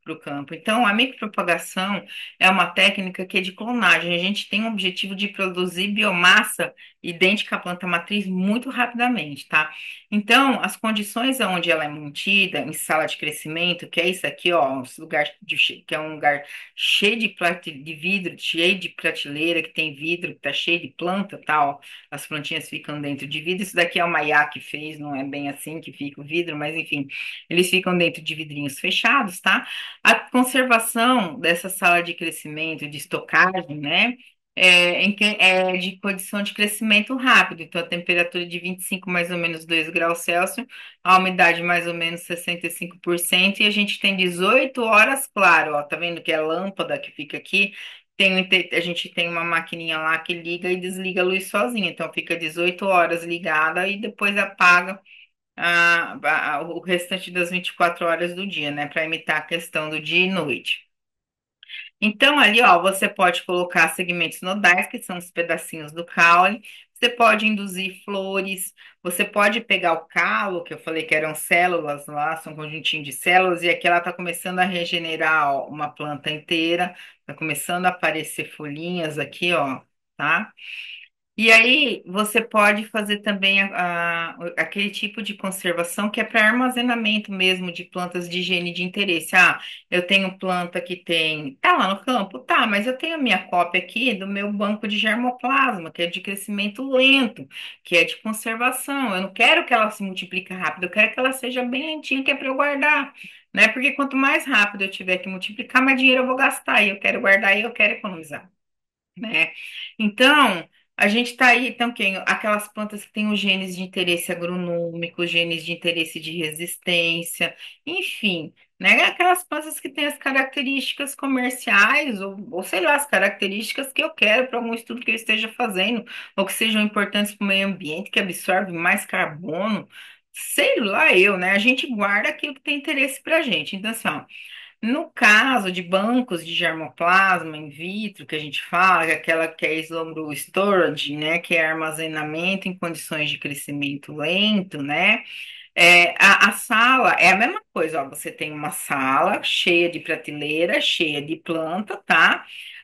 Pro campo. Então, a micropropagação é uma técnica que é de clonagem. A gente tem o objetivo de produzir biomassa idêntica à planta matriz muito rapidamente, tá? Então, as condições onde ela é mantida, em sala de crescimento, que é isso aqui, ó, esse lugar que é um lugar cheio de vidro, cheio de prateleira, que tem vidro, que tá cheio de planta, tal. As plantinhas ficam dentro de vidro. Isso daqui é o Maiá que fez, não é bem assim que fica o vidro, mas enfim, eles ficam dentro de vidrinhos fechados, tá? A conservação dessa sala de crescimento, de estocagem, né? É de condição de crescimento rápido, então a temperatura de 25 mais ou menos 2 graus Celsius, a umidade mais ou menos 65%, e a gente tem 18 horas, claro, ó, tá vendo que é a lâmpada que fica aqui, A gente tem uma maquininha lá que liga e desliga a luz sozinha, então fica 18 horas ligada e depois apaga o restante das 24 horas do dia, né, para imitar a questão do dia e noite. Então, ali, ó, você pode colocar segmentos nodais, que são os pedacinhos do caule. Você pode induzir flores. Você pode pegar o calo, que eu falei que eram células lá, são um conjuntinho de células, e aqui ela está começando a regenerar, ó, uma planta inteira. Está começando a aparecer folhinhas aqui, ó, tá? E aí, você pode fazer também aquele tipo de conservação que é para armazenamento mesmo de plantas de higiene de interesse. Ah, eu tenho planta que tem. Tá lá no campo? Tá, mas eu tenho a minha cópia aqui do meu banco de germoplasma, que é de crescimento lento, que é de conservação. Eu não quero que ela se multiplique rápido, eu quero que ela seja bem lentinha, que é para eu guardar. Né? Porque quanto mais rápido eu tiver que multiplicar, mais dinheiro eu vou gastar. E eu quero guardar e eu quero economizar, né? Então, a gente está aí, então, aquelas plantas que têm os genes de interesse agronômico, genes de interesse de resistência, enfim, né? Aquelas plantas que têm as características comerciais, ou sei lá, as características que eu quero para algum estudo que eu esteja fazendo, ou que sejam importantes para o meio ambiente, que absorve mais carbono. Sei lá eu, né? A gente guarda aquilo que tem interesse para a gente. Então, assim, ó, no caso de bancos de germoplasma in vitro, que a gente fala, que é aquela que é slumber storage, né, que é armazenamento em condições de crescimento lento, né, a sala é a mesma coisa, ó, você tem uma sala cheia de prateleira, cheia de planta, tá?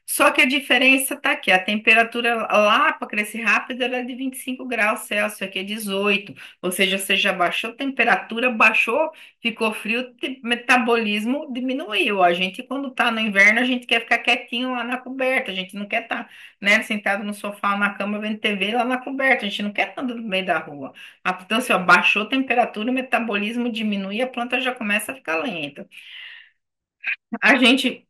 Só que a diferença tá aqui, a temperatura lá para crescer rápido era de 25 graus Celsius, aqui é 18, ou seja, você já baixou a temperatura, baixou, ficou frio, o metabolismo diminuiu. A gente, quando tá no inverno, a gente quer ficar quietinho lá na coberta, a gente não quer estar, né, sentado no sofá ou na cama vendo TV lá na coberta, a gente não quer estar no meio da rua. Então, assim, ó, baixou a temperatura, o metabolismo diminui, a planta já começa a ficar lenta. A gente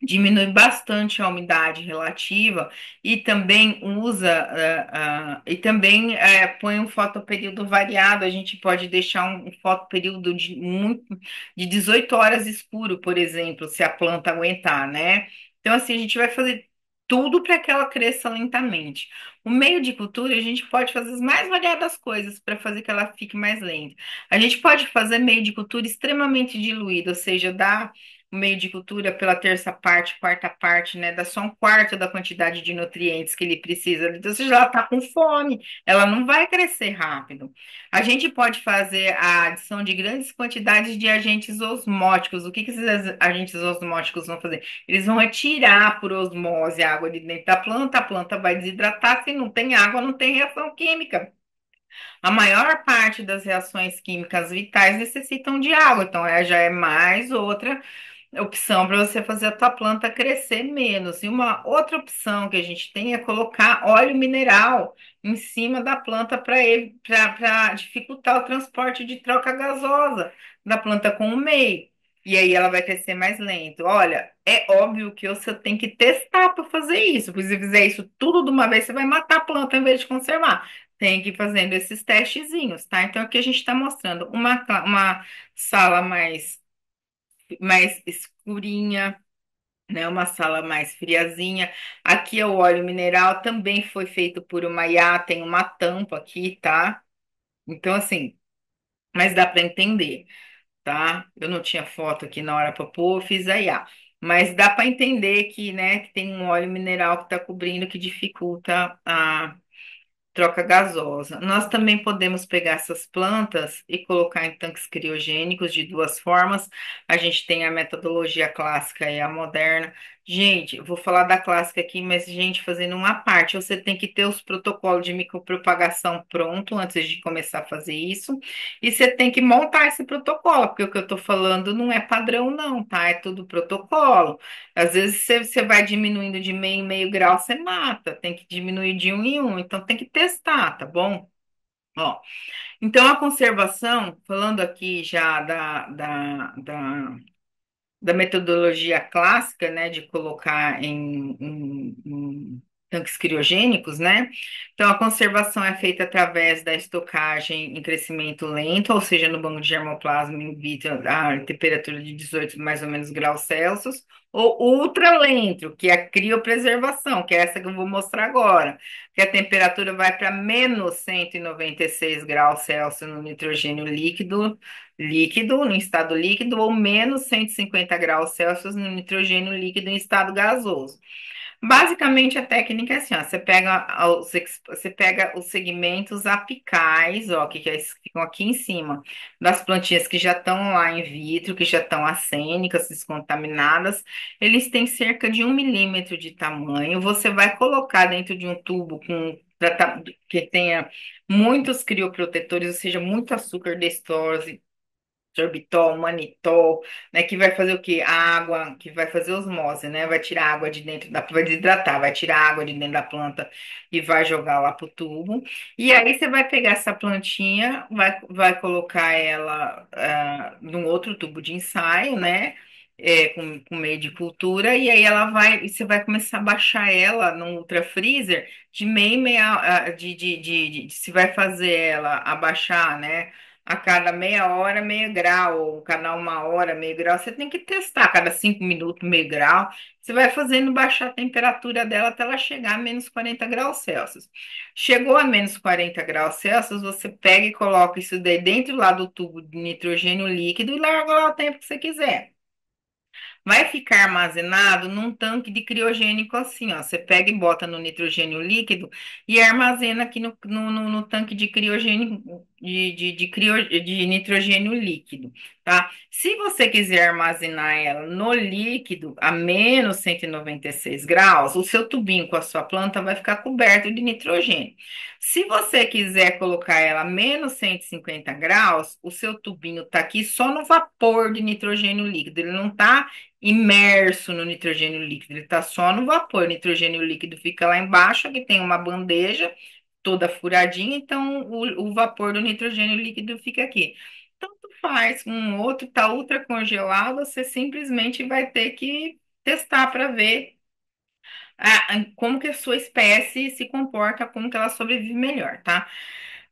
diminui bastante a umidade relativa e também usa e também põe um fotoperíodo variado. A gente pode deixar um fotoperíodo de 18 horas escuro, por exemplo, se a planta aguentar, né? Então, assim, a gente vai fazer tudo para que ela cresça lentamente. O meio de cultura, a gente pode fazer as mais variadas coisas para fazer que ela fique mais lenta. A gente pode fazer meio de cultura extremamente diluído, ou seja, dar o meio de cultura pela terça parte, quarta parte, né? Dá só um quarto da quantidade de nutrientes que ele precisa. Então, se ela está com fome, ela não vai crescer rápido. A gente pode fazer a adição de grandes quantidades de agentes osmóticos. O que que esses agentes osmóticos vão fazer? Eles vão retirar por osmose a água de dentro da planta, a planta vai desidratar. Se não tem água, não tem reação química. A maior parte das reações químicas vitais necessitam de água, então já é mais outra opção para você fazer a tua planta crescer menos. E uma outra opção que a gente tem é colocar óleo mineral em cima da planta para dificultar o transporte de troca gasosa da planta com o meio. E aí ela vai crescer mais lento. Olha, é óbvio que você tem que testar para fazer isso, porque se fizer isso tudo de uma vez, você vai matar a planta em vez de conservar. Tem que ir fazendo esses testezinhos, tá? Então aqui a gente está mostrando uma sala mais escurinha, né? Uma sala mais friazinha. Aqui é o óleo mineral, também foi feito por uma IA, tem uma tampa aqui, tá? Então, assim, mas dá para entender, tá? Eu não tinha foto aqui na hora para pôr, eu fiz a IA. Mas dá para entender que, né, que tem um óleo mineral que está cobrindo, que dificulta a troca gasosa. Nós também podemos pegar essas plantas e colocar em tanques criogênicos de duas formas. A gente tem a metodologia clássica e a moderna. Gente, eu vou falar da clássica aqui, mas, gente, fazendo uma parte, você tem que ter os protocolos de micropropagação pronto antes de começar a fazer isso. E você tem que montar esse protocolo, porque o que eu estou falando não é padrão, não, tá? É tudo protocolo. Às vezes você vai diminuindo de meio em meio grau, você mata. Tem que diminuir de um em um. Então tem que testar, tá bom? Ó, então a conservação, falando aqui já da metodologia clássica, né, de colocar em tanques criogênicos, né? Então, a conservação é feita através da estocagem em crescimento lento, ou seja, no banco de germoplasma in vitro a temperatura de 18 mais ou menos graus Celsius, ou ultralento, que é a criopreservação, que é essa que eu vou mostrar agora, que a temperatura vai para menos 196 graus Celsius no nitrogênio líquido, no estado líquido, ou menos 150 graus Celsius no nitrogênio líquido em estado gasoso. Basicamente, a técnica é assim, ó, você pega os segmentos apicais, ó, que ficam aqui em cima, das plantinhas que já estão lá in vitro, que já estão acênicas, descontaminadas, eles têm cerca de 1 milímetro de tamanho, você vai colocar dentro de um tubo que tenha muitos crioprotetores, ou seja, muito açúcar destose, sorbitol, manitol, né, que vai fazer o quê? A água, que vai fazer osmose, né? Vai tirar a água de dentro vai desidratar, vai tirar a água de dentro da planta e vai jogar lá pro tubo. E aí você vai pegar essa plantinha, vai colocar ela num outro tubo de ensaio, né? Com meio de cultura, e aí e você vai começar a baixar ela no ultra freezer de você vai fazer ela abaixar, né? A cada meia hora, meio grau, ou cada 1 hora, meio grau. Você tem que testar, a cada 5 minutos, meio grau. Você vai fazendo baixar a temperatura dela até ela chegar a menos 40 graus Celsius. Chegou a menos 40 graus Celsius, você pega e coloca isso daí dentro lá do tubo de nitrogênio líquido e larga lá o tempo que você quiser. Vai ficar armazenado num tanque de criogênico assim, ó. Você pega e bota no nitrogênio líquido e armazena aqui no tanque de criogênico de nitrogênio líquido, tá? Se você quiser armazenar ela no líquido a menos 196 graus, o seu tubinho com a sua planta vai ficar coberto de nitrogênio. Se você quiser colocar ela a menos 150 graus, o seu tubinho tá aqui só no vapor de nitrogênio líquido, ele não tá imerso no nitrogênio líquido, ele está só no vapor. O nitrogênio líquido fica lá embaixo, que tem uma bandeja toda furadinha, então o vapor do nitrogênio líquido fica aqui. Tanto faz, um outro está ultra congelado, você simplesmente vai ter que testar para ver como que a sua espécie se comporta, como que ela sobrevive melhor, tá?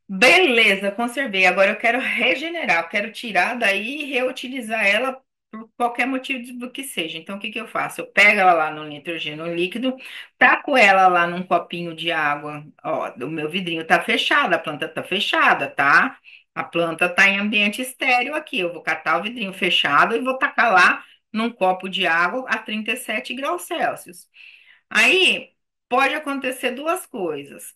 Beleza, conservei. Agora eu quero regenerar, eu quero tirar daí e reutilizar ela por qualquer motivo do que seja. Então, o que que eu faço? Eu pego ela lá no nitrogênio líquido, taco ela lá num copinho de água. Ó, o meu vidrinho tá fechado, a planta tá fechada, tá? A planta tá em ambiente estéreo aqui. Eu vou catar o vidrinho fechado e vou tacar lá num copo de água a 37 graus Celsius. Aí pode acontecer duas coisas.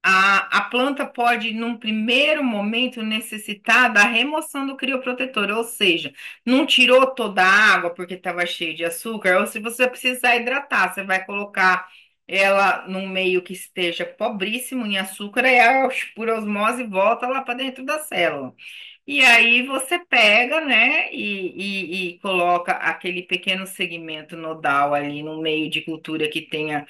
A planta pode, num primeiro momento, necessitar da remoção do crioprotetor, ou seja, não tirou toda a água porque estava cheio de açúcar, ou se você precisar hidratar, você vai colocar ela num meio que esteja pobríssimo em açúcar, e ela, por osmose, volta lá para dentro da célula. E aí você pega, né, e coloca aquele pequeno segmento nodal ali no meio de cultura que tenha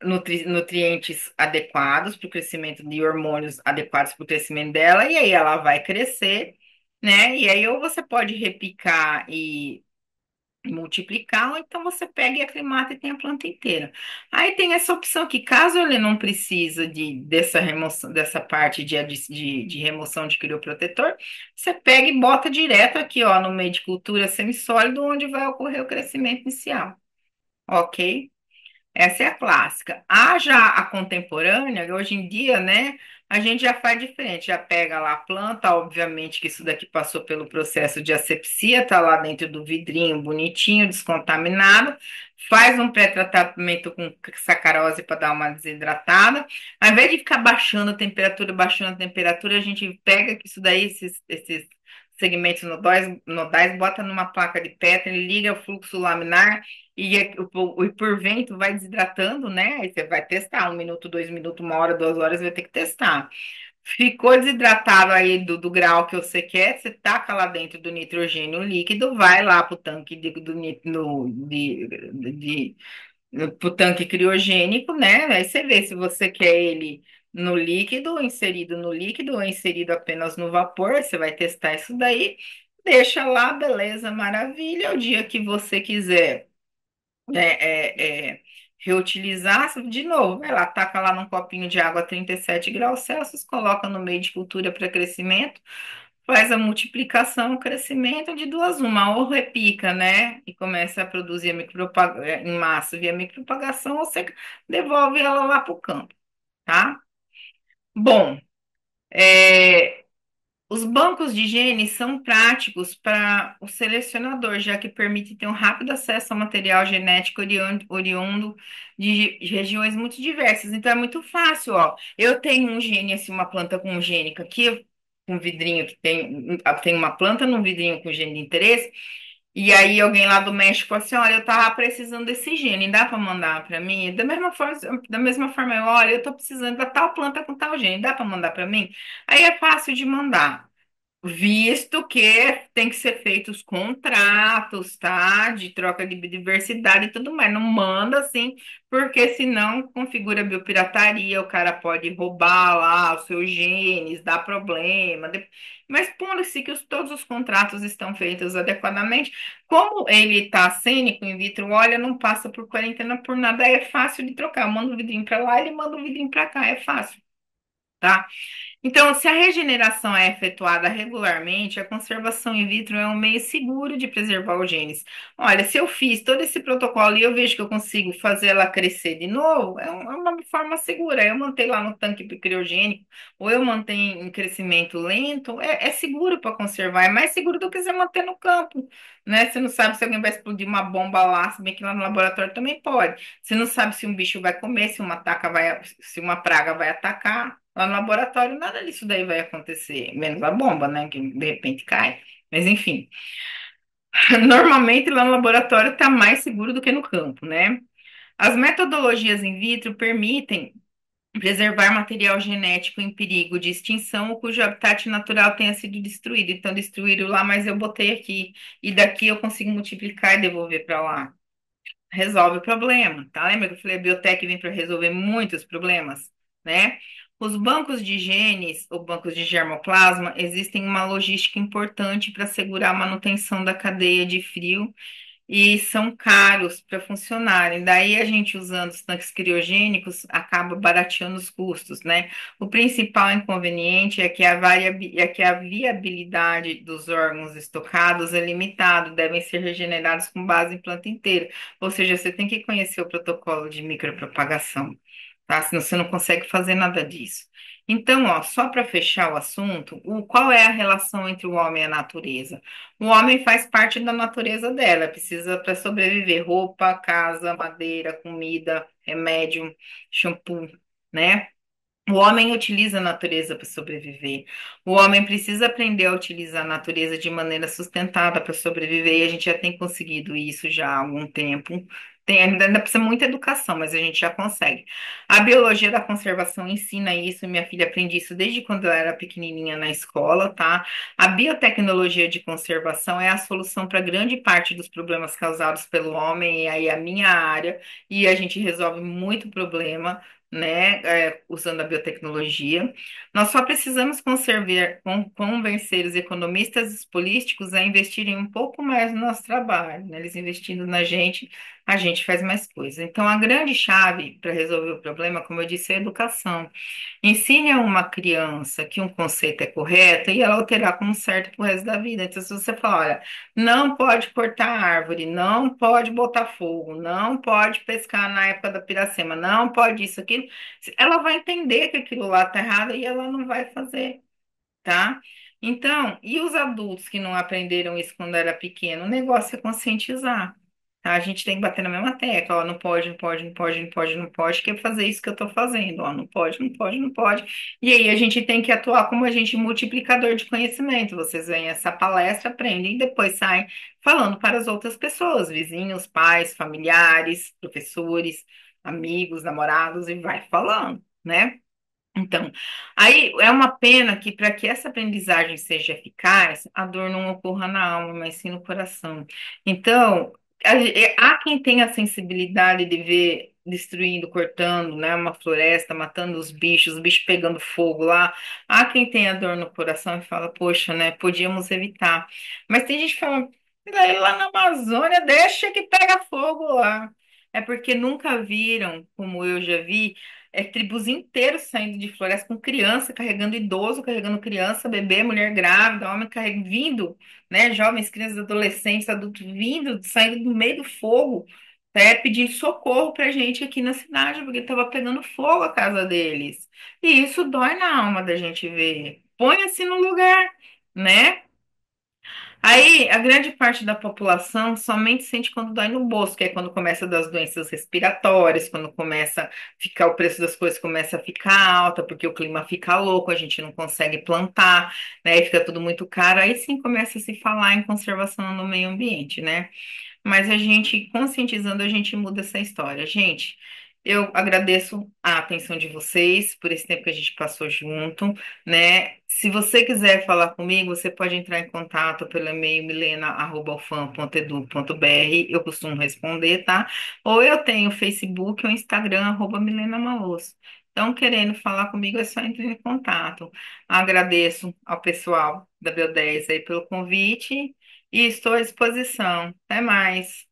nutrientes adequados para o crescimento de hormônios adequados para o crescimento dela, e aí ela vai crescer, né? E aí ou você pode repicar e multiplicar, ou então você pega e aclimata e tem a planta inteira. Aí tem essa opção que, caso ele não precisa dessa remoção, dessa parte de remoção de crioprotetor, você pega e bota direto aqui, ó, no meio de cultura semissólido, onde vai ocorrer o crescimento inicial. Ok? Essa é a clássica. A já a contemporânea, hoje em dia, né, a gente já faz diferente, já pega lá a planta, obviamente que isso daqui passou pelo processo de asepsia, tá lá dentro do vidrinho, bonitinho, descontaminado, faz um pré-tratamento com sacarose para dar uma desidratada. Ao invés de ficar baixando a temperatura, a gente pega que isso daí, esses segmentos nodais, bota numa placa de Petri, liga o fluxo laminar e por vento vai desidratando, né? Aí você vai testar 1 minuto, 2 minutos, 1 hora, 2 horas, vai ter que testar. Ficou desidratado aí do grau que você quer, você taca lá dentro do nitrogênio líquido, vai lá pro tanque pro tanque criogênico, né? Aí você vê se você quer ele no líquido, inserido no líquido ou inserido apenas no vapor. Você vai testar isso daí, deixa lá, beleza, maravilha. O dia que você quiser né, Reutilizar, de novo, vai lá, taca lá num copinho de água a 37 graus Celsius, coloca no meio de cultura para crescimento, faz a multiplicação, o crescimento de duas uma, ou repica, né? E começa a produzir a em massa via micropropagação, ou você devolve ela lá para o campo, tá? Bom, é, os bancos de genes são práticos para o selecionador, já que permitem ter um rápido acesso ao material genético oriundo de regiões muito diversas. Então é muito fácil, ó. Eu tenho um gene, assim, uma planta com um gene aqui, um vidrinho que tem uma planta num vidrinho com gene de interesse. E aí alguém lá do México falou assim, olha, eu tava precisando desse gene, dá para mandar para mim? Da mesma forma, olha, eu tô precisando da tal planta com tal gene, dá para mandar para mim? Aí é fácil de mandar. Visto que tem que ser feitos contratos, tá? De troca de biodiversidade e tudo mais. Não manda assim, porque senão configura biopirataria, o cara pode roubar lá os seus genes, dá problema. Mas pondo-se que todos os contratos estão feitos adequadamente, como ele está cênico in vitro, olha, não passa por quarentena por nada, é fácil de trocar. Eu mando o vidrinho para lá, ele manda o vidrinho para cá, é fácil. Tá? Então, se a regeneração é efetuada regularmente, a conservação in vitro é um meio seguro de preservar os genes. Olha, se eu fiz todo esse protocolo e eu vejo que eu consigo fazer ela crescer de novo, é uma forma segura. Eu manter lá no tanque criogênico, ou eu mantenho em crescimento lento, é seguro para conservar, é mais seguro do que você manter no campo, né? Você não sabe se alguém vai explodir uma bomba lá, se bem que lá no laboratório também pode. Você não sabe se um bicho vai comer, se uma praga vai atacar. Lá no laboratório, nada disso daí vai acontecer, menos a bomba, né? Que de repente cai. Mas enfim, normalmente lá no laboratório está mais seguro do que no campo, né? As metodologias in vitro permitem preservar material genético em perigo de extinção ou cujo habitat natural tenha sido destruído. Então, destruíram lá, mas eu botei aqui. E daqui eu consigo multiplicar e devolver para lá. Resolve o problema, tá? Lembra que eu falei, a biotech vem para resolver muitos problemas, né? Os bancos de genes, ou bancos de germoplasma, existem uma logística importante para assegurar a manutenção da cadeia de frio e são caros para funcionarem. Daí a gente usando os tanques criogênicos acaba barateando os custos, né? O principal inconveniente é que a viabilidade dos órgãos estocados é limitado, devem ser regenerados com base em planta inteira. Ou seja, você tem que conhecer o protocolo de micropropagação, tá? Senão você não consegue fazer nada disso. Então, ó, só para fechar o assunto, qual é a relação entre o homem e a natureza? O homem faz parte da natureza dela, precisa para sobreviver roupa, casa, madeira, comida, remédio, shampoo, né? O homem utiliza a natureza para sobreviver. O homem precisa aprender a utilizar a natureza de maneira sustentada para sobreviver, e a gente já tem conseguido isso já há algum tempo. Ainda precisa muita educação, mas a gente já consegue. A biologia da conservação ensina isso, minha filha aprende isso desde quando ela era pequenininha na escola, tá? A biotecnologia de conservação é a solução para grande parte dos problemas causados pelo homem, e aí a minha área, e a gente resolve muito problema, né, usando a biotecnologia. Nós só precisamos convencer os economistas e os políticos a investirem um pouco mais no nosso trabalho, né? Eles investindo na gente, a gente faz mais coisas. Então, a grande chave para resolver o problema, como eu disse, é a educação. Ensine a uma criança que um conceito é correto e ela alterar como certo pro resto da vida. Então, se você falar, olha, não pode cortar árvore, não pode botar fogo, não pode pescar na época da piracema, não pode isso, aquilo, ela vai entender que aquilo lá tá errado e ela não vai fazer, tá? Então, e os adultos que não aprenderam isso quando era pequeno? O negócio é conscientizar. Tá? A gente tem que bater na mesma tecla, ó, não pode, não pode, não pode, não pode, não pode, quer fazer isso que eu tô fazendo, ó, não pode, não pode, não pode. E aí a gente tem que atuar como agente multiplicador de conhecimento. Vocês veem essa palestra, aprendem e depois saem falando para as outras pessoas, vizinhos, pais, familiares, professores, amigos, namorados, e vai falando, né? Então, aí é uma pena que para que essa aprendizagem seja eficaz, a dor não ocorra na alma, mas sim no coração. Então, há quem tenha a sensibilidade de ver destruindo, cortando, né, uma floresta, matando os bichos pegando fogo lá. Há quem tenha dor no coração e fala, poxa, né, podíamos evitar. Mas tem gente que fala, daí lá na Amazônia, deixa que pega fogo lá. É porque nunca viram, como eu já vi, tribos inteiros saindo de floresta com criança, carregando idoso, carregando criança, bebê, mulher grávida, homem carregando, vindo, né? Jovens, crianças, adolescentes, adultos vindo, saindo do meio do fogo, pedindo socorro pra gente aqui na cidade, porque tava pegando fogo a casa deles. E isso dói na alma da gente ver. Põe-se no lugar, né? Aí, a grande parte da população somente sente quando dói no bolso, que é quando começa das doenças respiratórias, quando começa a ficar, o preço das coisas começa a ficar alta, porque o clima fica louco, a gente não consegue plantar, né? E fica tudo muito caro. Aí sim começa a se falar em conservação no meio ambiente, né? Mas a gente, conscientizando, a gente muda essa história. Gente, eu agradeço a atenção de vocês por esse tempo que a gente passou junto, né? Se você quiser falar comigo, você pode entrar em contato pelo e-mail milena@ufam.edu.br, eu costumo responder, tá? Ou eu tenho o Facebook ou Instagram, @milenamalosso. Então, querendo falar comigo, é só entrar em contato. Agradeço ao pessoal da Bio10 aí pelo convite e estou à disposição. Até mais.